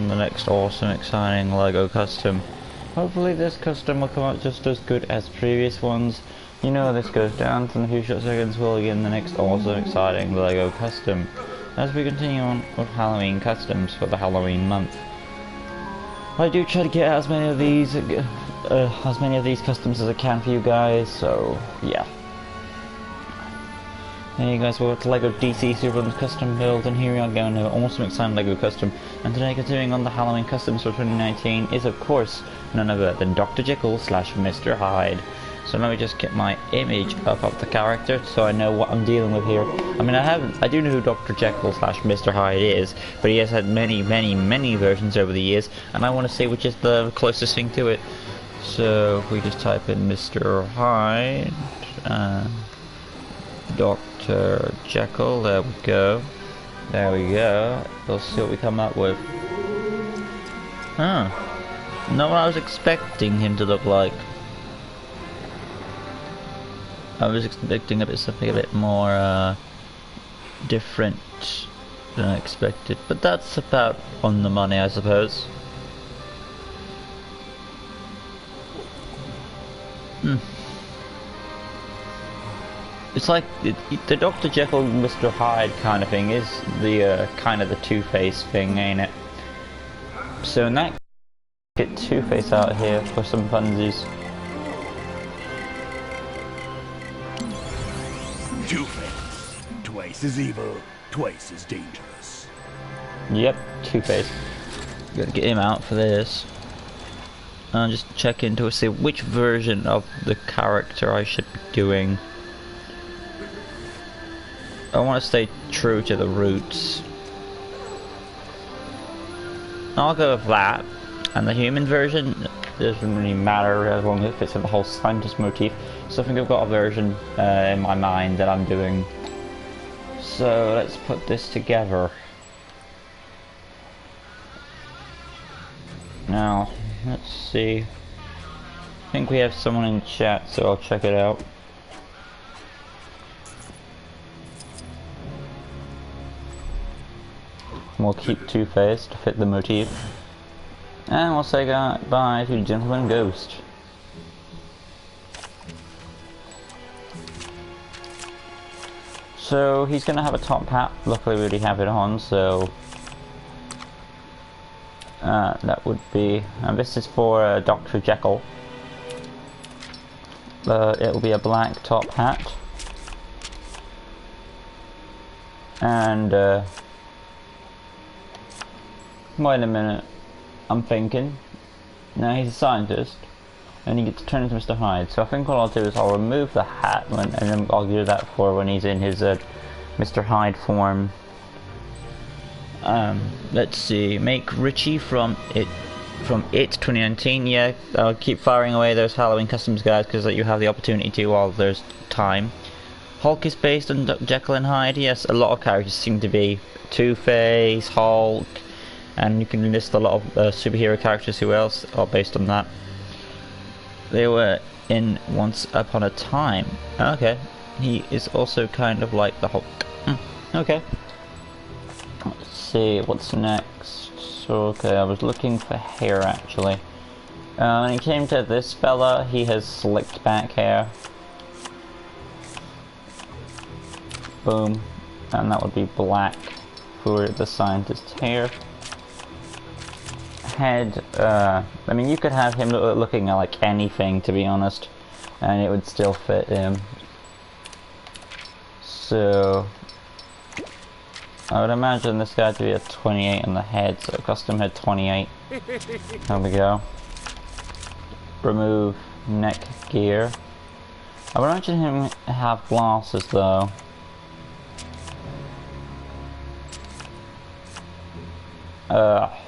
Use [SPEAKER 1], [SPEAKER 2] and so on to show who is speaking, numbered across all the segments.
[SPEAKER 1] in the next awesome, exciting LEGO custom. Hopefully this custom will come out just as good as previous ones. You know this goes down, so in a few short seconds we'll begin the next awesome, exciting LEGO custom. As we continue on with Halloween customs for the Halloween month. I do try to get as many of these customs as I can for you guys, so yeah. Hey guys, welcome to LEGO DC Supervillains Custom Build, and here we are going to an awesome exciting LEGO custom. And today, continuing on the Halloween customs for 2019, is of course none other than Dr. Jekyll / Mr. Hyde. So let me just get my image up of the character so I know what I'm dealing with here. I mean, I do know who Dr. Jekyll / Mr. Hyde is, but he has had many versions over the years, and I want to see which is the closest thing to it. So if we just type in Mr. Hyde, Dr. Jekyll, there we go. There we go. We'll see what we come up with. Huh. Not what I was expecting him to look like. I was expecting something a bit more different than I expected, but that's about on the money, I suppose. It's like the Dr. Jekyll Mr. Hyde kind of thing is the kind of the Two-Face thing, ain't it? So in that, get Two-Face out here for some funsies.
[SPEAKER 2] Two-Face, twice as evil, twice as dangerous.
[SPEAKER 1] Yep, Two-Face. Gotta get him out for this. I'll just check into see which version of the character I should be doing. I want to stay true to the roots. I'll go with that. And the human version doesn't really matter as long as it fits with the whole scientist motif. So I think I've got a version in my mind that I'm doing. So let's put this together. Now, let's see. I think we have someone in chat, so I'll check it out. We'll keep Two-Face to fit the motif. And we'll say goodbye to Gentleman Ghost. So he's gonna have a top hat. Luckily we already have it on, so that would be, and this is for Dr. Jekyll. It will be a black top hat. And wait a minute, I'm thinking. Now he's a scientist, and he gets to turn into Mr. Hyde. So I think what I'll do is I'll remove the hat, and then I'll do that for when he's in his Mr. Hyde form. Let's see. Make Richie from It 2019. Yeah, I'll keep firing away those Halloween customs guys because you have the opportunity to while there's time. Hulk is based on Jekyll and Hyde. Yes, a lot of characters seem to be Two-Face, Hulk. And you can list a lot of superhero characters who else are based on that. They were in Once Upon a Time. Okay. He is also kind of like the Hulk. Okay. Let's see, what's next? So, okay, I was looking for hair actually. When it came to this fella, he has slicked back hair. Boom. And that would be black for the scientist's hair. Head, I mean, you could have him looking like anything, to be honest, and it would still fit him. So I would imagine this guy to be a 28 on the head, so custom head 28. There we go. Remove neck gear. I would imagine him have glasses though.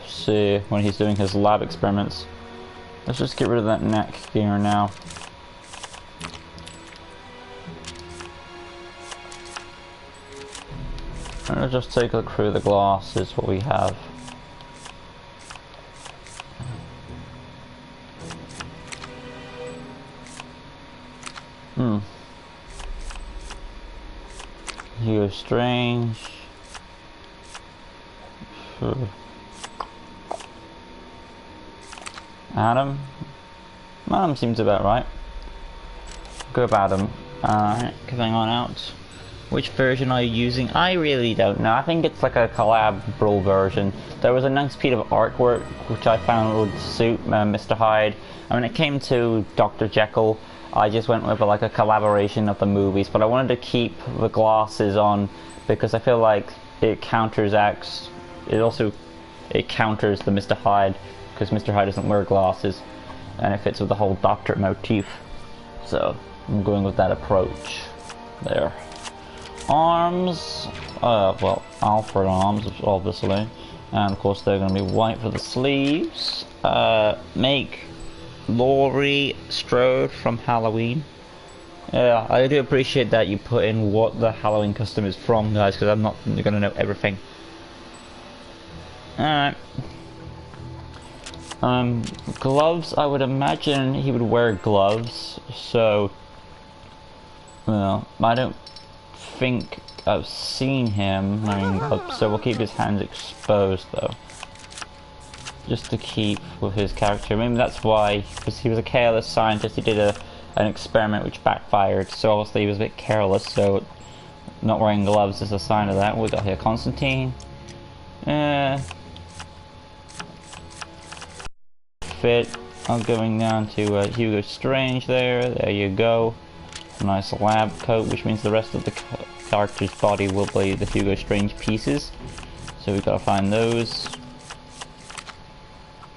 [SPEAKER 1] See when he's doing his lab experiments. Let's just get rid of that neck gear now. And let's just take a look through the glasses, what we have. Here, strange. Adam? Adam seems about right. Go with Adam. Coming on out. Which version are you using? I really don't know. I think it's like a collab version. There was a nice piece of artwork which I found would suit Mr. Hyde. And when it came to Dr. Jekyll, I just went with like a collaboration of the movies. But I wanted to keep the glasses on because I feel like it counteracts. It counters the Mr. Hyde because Mr. Hyde doesn't wear glasses, and it fits with the whole Doctor motif. So I'm going with that approach there. Arms, well, Alfred arms, obviously, and of course they're going to be white for the sleeves. Make Laurie Strode from Halloween. Yeah, I do appreciate that you put in what the Halloween custom is from, guys, because I'm not going to know everything. Alright. Gloves, I would imagine he would wear gloves, so, well, I don't think I've seen him wearing gloves, so we'll keep his hands exposed though, just to keep with his character. Maybe that's why, because he was a careless scientist. He did an experiment which backfired, so obviously he was a bit careless, so not wearing gloves is a sign of that. We got here Constantine. Fit. I'm going down to Hugo Strange there. There you go. Nice lab coat, which means the rest of the character's body will be the Hugo Strange pieces. So we've got to find those.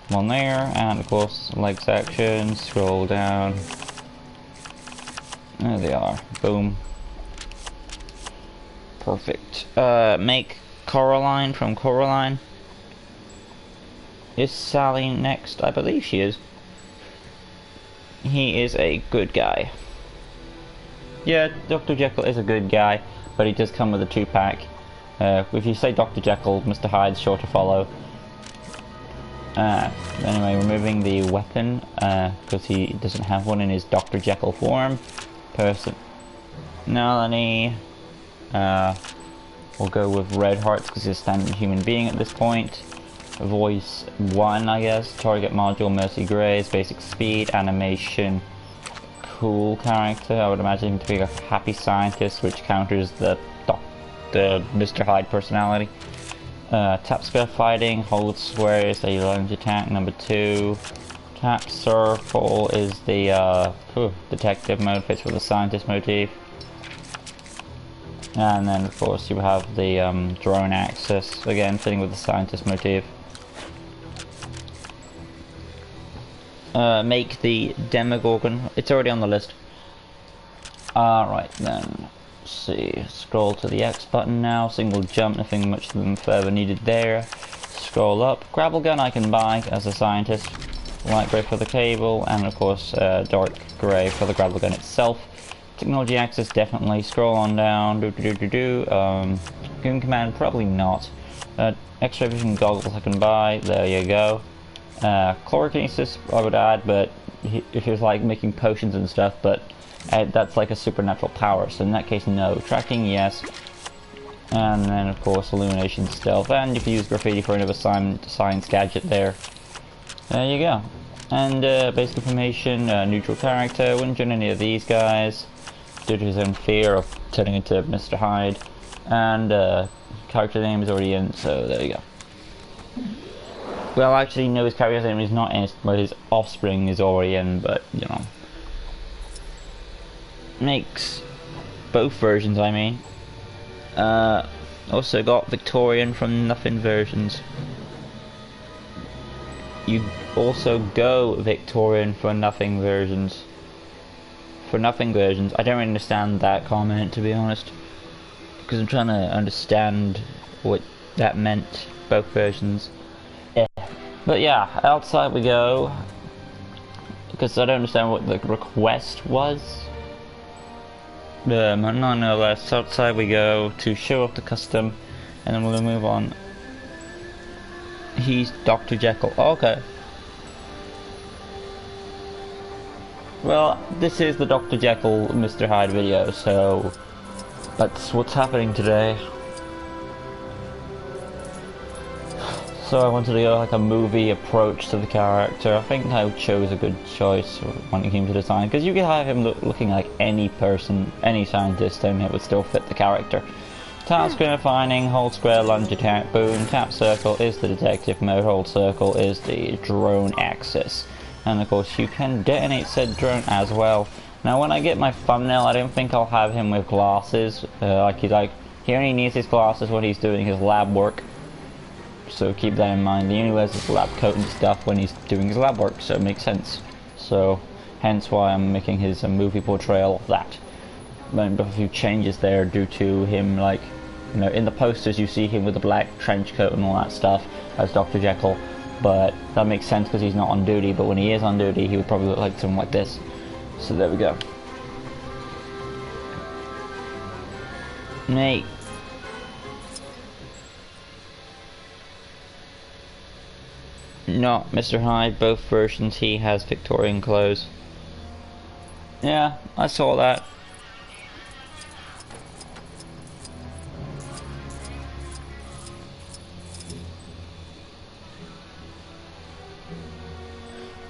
[SPEAKER 1] One there, and of course leg section. Scroll down. There they are. Boom. Perfect. Make Coraline from Coraline. Is Sally next? I believe she is. He is a good guy. Yeah, Dr. Jekyll is a good guy, but he does come with a 2-pack. If you say Dr. Jekyll, Mr. Hyde's sure to follow. Anyway, removing the weapon, because he doesn't have one in his Dr. Jekyll form. Personality, we'll go with red hearts because he's a standard human being at this point. Voice 1, I guess. Target module, Mercy Grace. Basic speed, animation, cool character. I would imagine him to be a happy scientist, which counters the Mr. Hyde personality. Tap square fighting, hold square is a lunge attack. Number 2. Tap circle is the detective mode, fits with the scientist motif. And then of course you have the drone axis, again fitting with the scientist motif. Make the Demogorgon. It's already on the list. Alright then. Let's see. Scroll to the X button now. Single jump, nothing much further needed there. Scroll up. Gravel gun I can buy as a scientist. Light grey for the cable, and of course dark grey for the gravel gun itself. Technology access definitely. Scroll on down. Goon command probably not. X-ray vision goggles I can buy. There you go. Chlorokinesis I would add, but if he was like making potions and stuff, but that's like a supernatural power, so in that case no. Tracking, yes. And then of course illumination, stealth, and you can use graffiti for another science gadget there. There you go. And basic information, neutral character, wouldn't join any of these guys due to his own fear of turning into Mr. Hyde. And character name is already in, so there you go. Well, actually, no, his character's name is not in, but his offspring is already in, but, you know. Makes both versions, I mean. Also got Victorian from Nothing versions. You also go Victorian for Nothing versions. For Nothing versions. I don't really understand that comment, to be honest. Because I'm trying to understand what that meant, both versions. But yeah, outside we go, because I don't understand what the request was. Nonetheless, outside we go to show off the custom, and then we'll move on. He's Dr. Jekyll. Oh, okay. Well, this is the Dr. Jekyll Mr. Hyde video, so that's what's happening today. So I wanted to go like a movie approach to the character. I think I chose a good choice when it came to design, because you could have him looking like any person, any scientist, and it would still fit the character. Tap square finding, hold square, lunge attack, boom. Tap circle is the detective mode, hold circle is the drone axis. And of course you can detonate said drone as well. Now when I get my thumbnail, I don't think I'll have him with glasses. He only needs his glasses when he's doing his lab work. So keep that in mind. He only wears his lab coat and stuff when he's doing his lab work, so it makes sense. So hence why I'm making his movie portrayal of that. But a few changes there due to him, like, you know, in the posters you see him with the black trench coat and all that stuff as Dr. Jekyll, but that makes sense because he's not on duty. But when he is on duty, he would probably look like something like this. So there we go. Mate. Not Mr. Hyde, both versions he has Victorian clothes. Yeah, I saw that.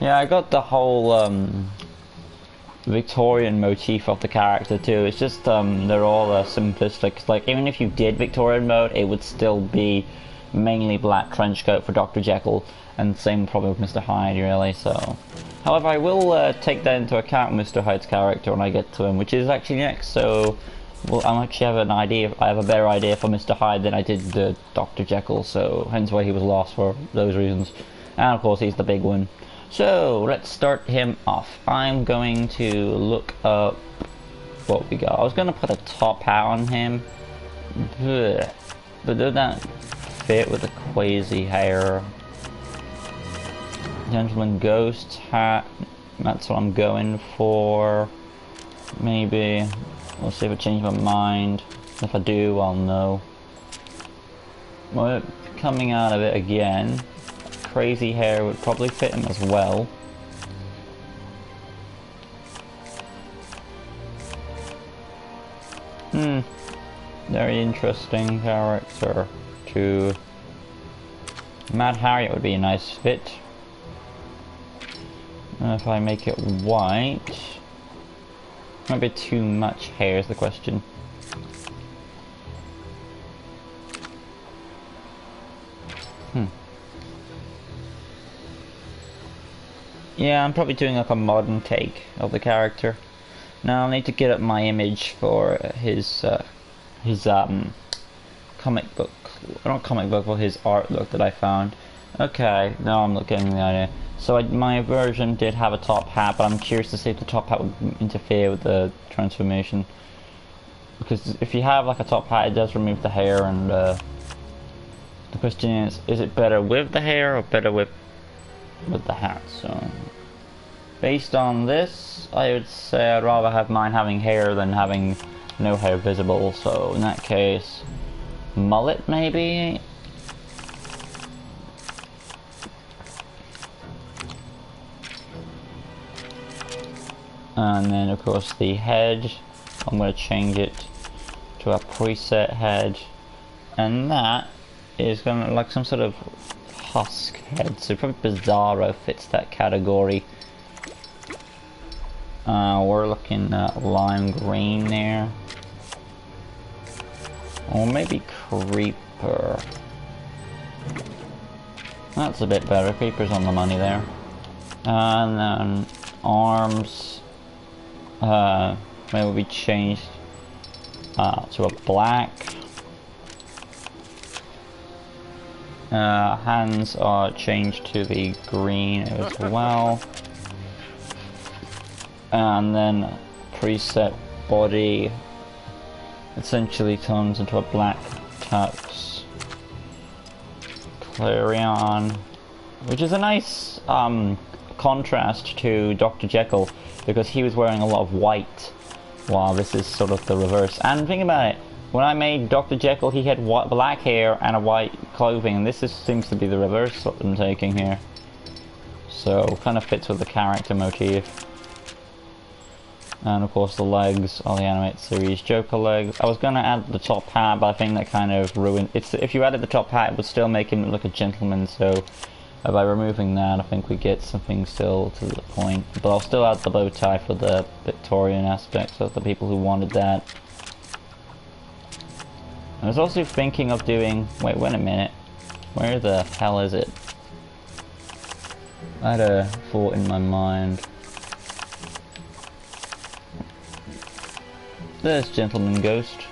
[SPEAKER 1] Yeah, I got the whole Victorian motif of the character too. It's just they're all simplistic. Like, even if you did Victorian mode, it would still be mainly black trench coat for Dr. Jekyll, and same probably with Mr. Hyde, really. So, however, I will take that into account, Mr. Hyde's character, when I get to him, which is actually next. So, well, I actually have an idea. I have a better idea for Mr. Hyde than I did Dr. Jekyll. So, hence why he was lost for those reasons. And of course, he's the big one. So, let's start him off. I'm going to look up what we got. I was going to put a top hat on him, but does that fit with the crazy hair? Gentleman Ghost hat, that's what I'm going for. Maybe. We'll see if I change my mind. If I do, I'll know. Well, coming out of it again. Crazy hair would probably fit him as well. Very interesting character too. Mad Harriet would be a nice fit. If I make it white, might be too much hair is the question. Yeah, I'm probably doing like a modern take of the character. Now I'll need to get up my image for his comic book, not comic book, but his artwork that I found. Okay, now I'm getting the idea. So my version did have a top hat, but I'm curious to see if the top hat would interfere with the transformation. Because if you have like a top hat, it does remove the hair, and the question is it better with the hair or better with the hat? So based on this, I would say I'd rather have mine having hair than having no hair visible. So in that case, mullet maybe. And then of course the head, I'm going to change it to a preset head, and that is going to like some sort of husk head, so probably Bizarro fits that category. We're looking at lime green there, or maybe Creeper. That's a bit better. Creeper's on the money there. And then arms, maybe we changed to a black. Hands are changed to the green as well. And then preset body essentially turns into a black tux Clarion, which is a nice contrast to Dr. Jekyll, because he was wearing a lot of white, while this is sort of the reverse. And think about it, when I made Dr. Jekyll, he had black hair and a white clothing, and this seems to be the reverse what I'm taking here. So kind of fits with the character motif. And of course the legs are the animated series Joker legs. I was gonna add the top hat, but I think that kind of ruined it's. If you added the top hat, it would still make him look like a gentleman, so by removing that I think we get something still to the point. But I'll still add the bow tie for the Victorian aspects of the people who wanted that. I was also thinking of doing... wait a minute. Where the hell is it? I had a thought in my mind. There's Gentleman Ghost.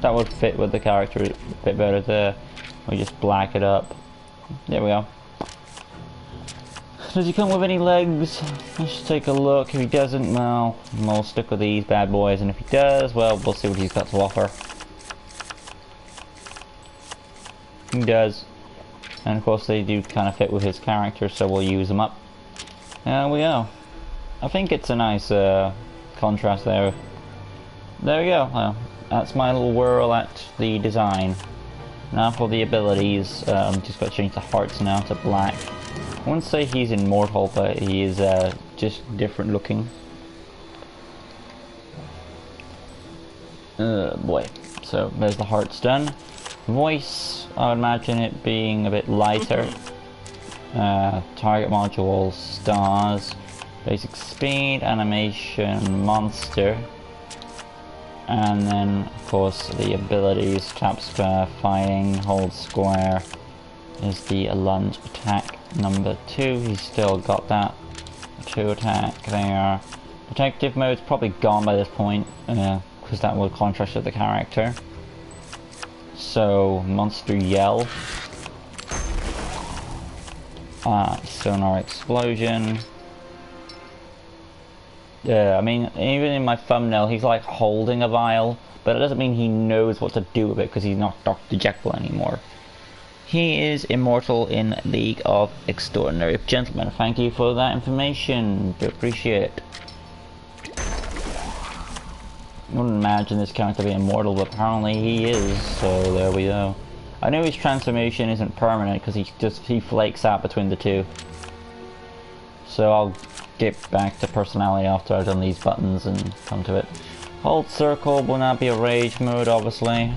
[SPEAKER 1] That would fit with the character a bit better there. We just black it up. There we go. Does he come with any legs? Let's take a look. If he doesn't, well, we'll stick with these bad boys. And if he does, well, we'll see what he's got to offer. He does. And of course they do kind of fit with his character, so we'll use them up. There we go. I think it's a nice contrast there. There we go. Well, that's my little whirl at the design. Now for the abilities, just got to change the hearts now to black. I wouldn't say he's immortal, but he is just different looking. Boy. So there's the hearts done. Voice, I would imagine it being a bit lighter. Target module, stars. Basic speed, animation, monster. And then, of course, the abilities, tap square, fighting, hold square is the lunge attack number 2. He's still got that 2 attack there. Protective mode's probably gone by this point, because that will contrast with the character. So, monster yell. Sonar explosion. I mean, even in my thumbnail, he's like holding a vial, but it doesn't mean he knows what to do with it because he's not Dr. Jekyll anymore. He is immortal in League of Extraordinary Gentlemen. Thank you for that information. Do appreciate it. I wouldn't imagine this character being immortal, but apparently he is, so there we go. I know his transformation isn't permanent because he flakes out between the two. So I'll get back to personality after I've done these buttons and come to it. Hold circle will not be a rage mode, obviously.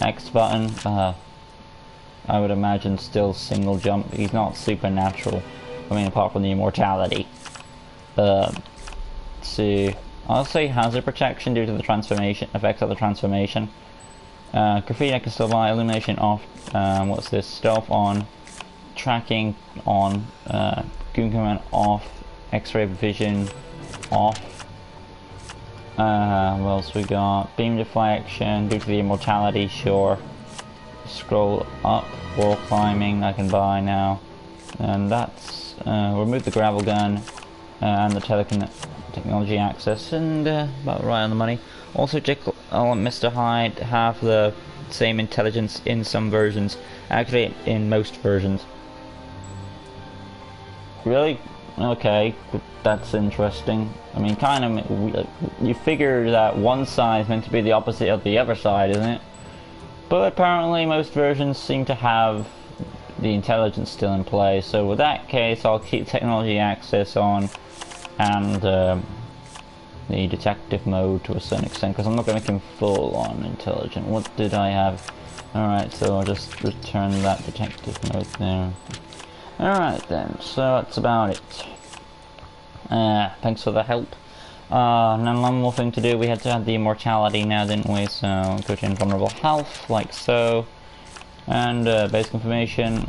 [SPEAKER 1] X button, I would imagine still single jump. He's not supernatural. I mean, apart from the immortality. Let's see. I'll say hazard protection due to the transformation effects of the transformation. Graffiti I can still buy. Illumination off. What's this? Stealth on. Tracking on, Goon Command off, X-ray vision off. What else we got? Beam deflection due to the immortality, sure. Scroll up, wall climbing I can buy now. And that's, remove the gravel gun, and the technology access, and about right on the money. Also Jekyll and Mr. Hyde have the same intelligence in some versions, actually in most versions. Really? Okay, that's interesting. I mean, kind of, you figure that one side is meant to be the opposite of the other side, isn't it? But apparently most versions seem to have the intelligence still in play, so with that case I'll keep technology access on and the detective mode to a certain extent, because I'm not going to make him full on intelligent. What did I have? Alright, so I'll just return that detective mode there. Alright then, so that's about it. Thanks for the help. Now one more thing to do, we had to add the immortality now, didn't we? So go to invulnerable health, like so. And basic information,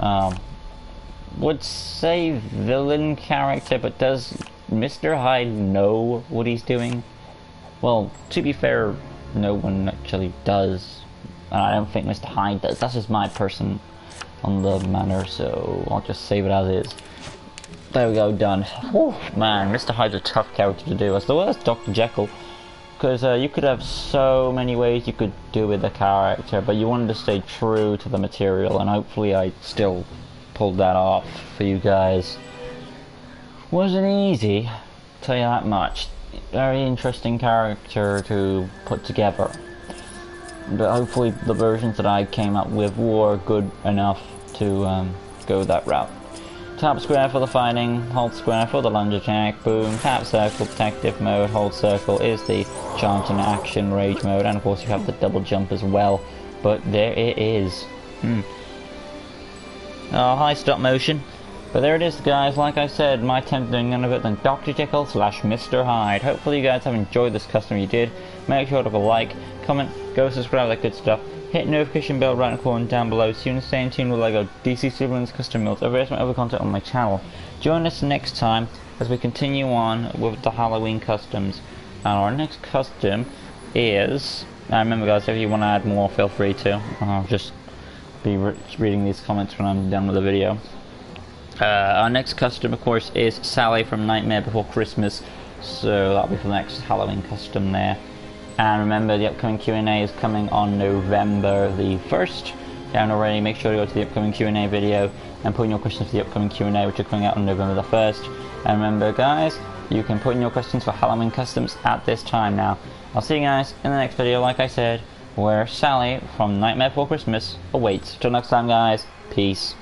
[SPEAKER 1] would say villain character, but does Mr. Hyde know what he's doing? Well, to be fair, no one actually does. I don't think Mr. Hyde does. That's just my person on the matter, so I'll just save it as is. There we go, done. Whew, man, Mr. Hyde's a tough character to do, as well as Dr. Jekyll, because you could have so many ways you could do with the character, but you wanted to stay true to the material, and hopefully I still pulled that off for you guys. Wasn't easy, tell you that much. Very interesting character to put together. But hopefully the versions that I came up with were good enough to go that route. Tap square for the fighting, hold square for the lunge attack, boom, tap circle, protective mode, hold circle is the charging action, rage mode, and of course you have the double jump as well. But there it is. Oh, hi stop motion. But there it is guys, like I said, my attempt at doing none of it than Dr. Jekyll / Mr. Hyde. Hopefully you guys have enjoyed this custom. If you did, make sure to leave a like, comment, go subscribe, that good stuff. Hit notification bell right in the corner down below so you can stay in tune with LEGO DC Superman's custom builds or various other content on my channel. Join us next time as we continue on with the Halloween customs. And our next custom is... Now remember guys, if you want to add more, feel free to. I'll just be reading these comments when I'm done with the video. Our next custom, of course, is Sally from Nightmare Before Christmas. So that'll be for the next Halloween custom there. And remember, the upcoming Q&A is coming on November the 1st. If you haven't already, make sure to go to the upcoming Q&A video and put in your questions for the upcoming Q&A, which are coming out on November the 1st. And remember, guys, you can put in your questions for Halloween customs at this time now. I'll see you guys in the next video, like I said, where Sally from Nightmare Before Christmas awaits. Till next time, guys. Peace.